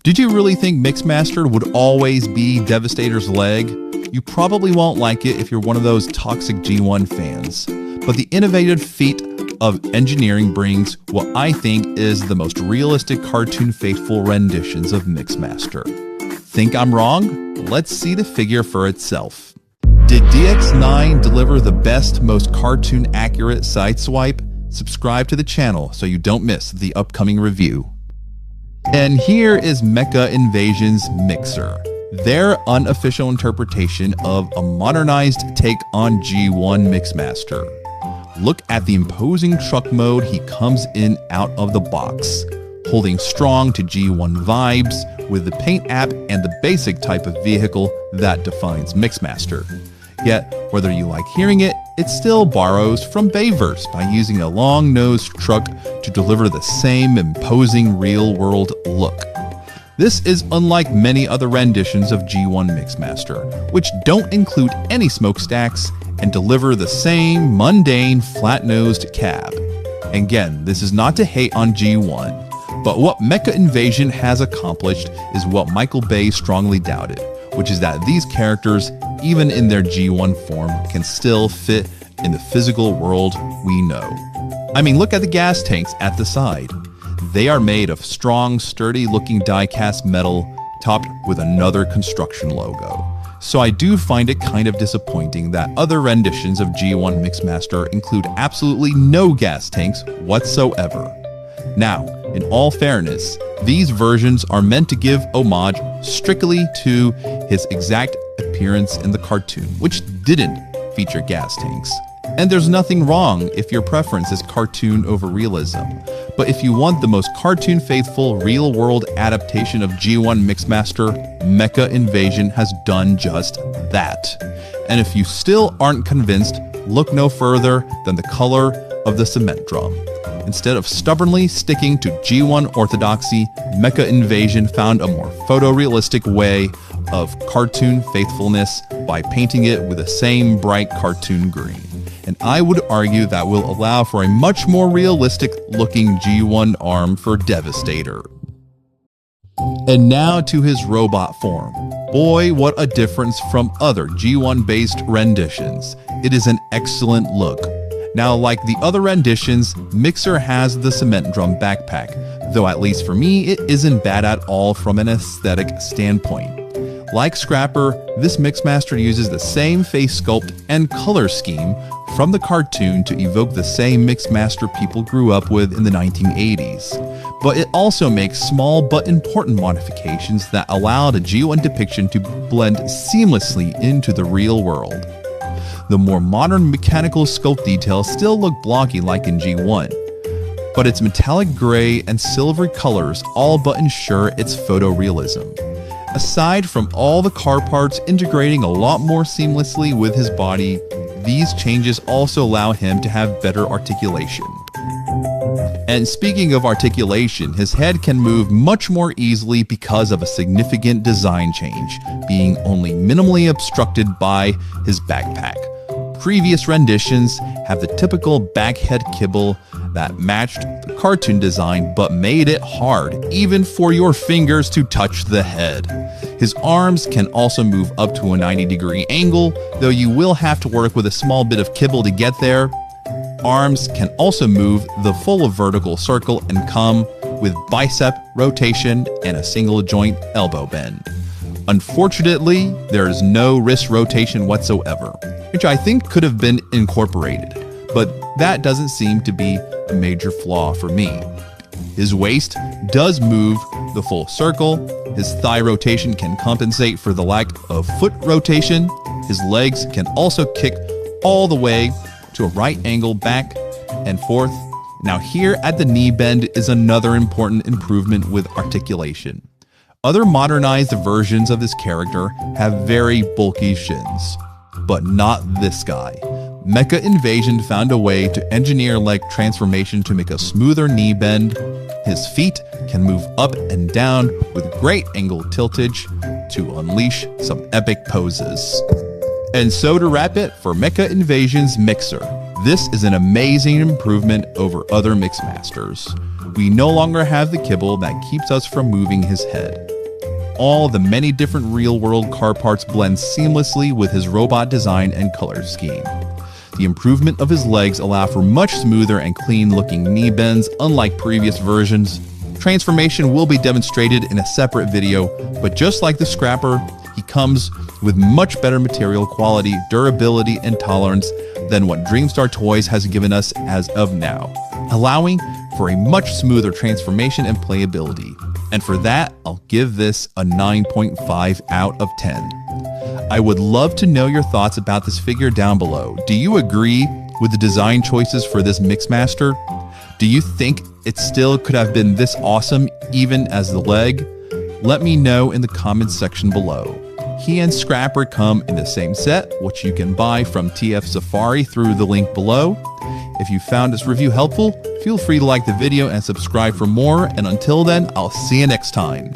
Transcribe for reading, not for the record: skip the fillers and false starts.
Did you really think Mixmaster would always be Devastator's leg? You probably won't like it if you're one of those toxic G1 fans. But the innovative feat of engineering brings what I think is the most realistic cartoon-faithful renditions of Mixmaster. Think I'm wrong? Let's see the figure for itself. Did DX9 deliver the best, most cartoon-accurate sideswipe? Subscribe to the channel so you don't miss the upcoming review. And here is Mecha Invasion's Mixer, their unofficial interpretation of a modernized take on G1 Mixmaster. Look at the imposing truck mode he comes in out of the box, holding strong to G1 vibes with the paint app and the basic type of vehicle that defines Mixmaster. Yet, whether you like hearing it, it still borrows from Bayverse by using a long-nosed truck to deliver the same imposing real-world look. This is unlike many other renditions of G1 Mixmaster, which don't include any smokestacks and deliver the same mundane, flat-nosed cab. Again, this is not to hate on G1, but what Mecha Invasion has accomplished is what Michael Bay strongly doubted, which is that these characters, even in their G1 form, can still fit in the physical world we know. I mean, look at the gas tanks at the side. They are made of strong, sturdy-looking die-cast metal topped with another construction logo. So I do find it kind of disappointing that other renditions of G1 Mixmaster include absolutely no gas tanks whatsoever. Now, in all fairness, these versions are meant to give homage strictly to his exact appearance in the cartoon, which didn't feature gas tanks. And there's nothing wrong if your preference is cartoon over realism. But if you want the most cartoon-faithful, real-world adaptation of G1 Mixmaster, Mecha Invasion has done just that. And if you still aren't convinced, look no further than the color of the cement drum. Instead of stubbornly sticking to G1 orthodoxy, Mecha Invasion found a more photorealistic way of cartoon faithfulness by painting it with the same bright cartoon green. And I would argue that will allow for a much more realistic looking G1 arm for Devastator. And now to his robot form. Boy, what a difference from other G1 based renditions. It is an excellent look. Now, like the other renditions, Mixer has the cement drum backpack, though at least for me, it isn't bad at all from an aesthetic standpoint. Like Scrapper, this Mixmaster uses the same face sculpt and color scheme from the cartoon to evoke the same Mixmaster people grew up with in the 1980s. But it also makes small but important modifications that allow the G1 depiction to blend seamlessly into the real world. The more modern mechanical sculpt details still look blocky like in G1, but its metallic gray and silvery colors all but ensure its photorealism. Aside from all the car parts integrating a lot more seamlessly with his body, these changes also allow him to have better articulation. And speaking of articulation, his head can move much more easily because of a significant design change, being only minimally obstructed by his backpack. Previous renditions have the typical backhead kibble that matched the cartoon design but made it hard even for your fingers to touch the head. His arms can also move up to a 90-degree angle, though you will have to work with a small bit of kibble to get there. Arms can also move the full vertical circle and come with bicep rotation and a single joint elbow bend. Unfortunately, there is no wrist rotation whatsoever, which I think could have been incorporated, but that doesn't seem to be a major flaw for me. His waist does move the full circle, his thigh rotation can compensate for the lack of foot rotation, his legs can also kick all the way to a right angle back and forth. Now here at the knee bend is another important improvement with articulation. Other modernized versions of this character have very bulky shins, but not this guy. Mecha Invasion found a way to engineer leg transformation to make a smoother knee bend. His feet can move up and down with great angle tiltage to unleash some epic poses. And so to wrap it for Mecha Invasion's Mixer, this is an amazing improvement over other Mixmasters. We no longer have the kibble that keeps us from moving his head. all the many different real-world car parts blend seamlessly with his robot design and color scheme. The improvement of his legs allow for much smoother and clean-looking knee bends, unlike previous versions. Transformation will be demonstrated in a separate video, but just like the Scrapper, he comes with much better material quality, durability, and tolerance than what Dreamstar Toys has given us as of now, allowing for a much smoother transformation and playability. And for that, I'll give this a 9.5 out of 10. I would love to know your thoughts about this figure down below. Do you agree with the design choices for this Mixmaster? Do you think it still could have been this awesome even as the leg? Let me know in the comments section below. He and Scrapper come in the same set, which you can buy from TF Safari through the link below. If you found this review helpful, feel free to like the video and subscribe for more, and until then, I'll see you next time.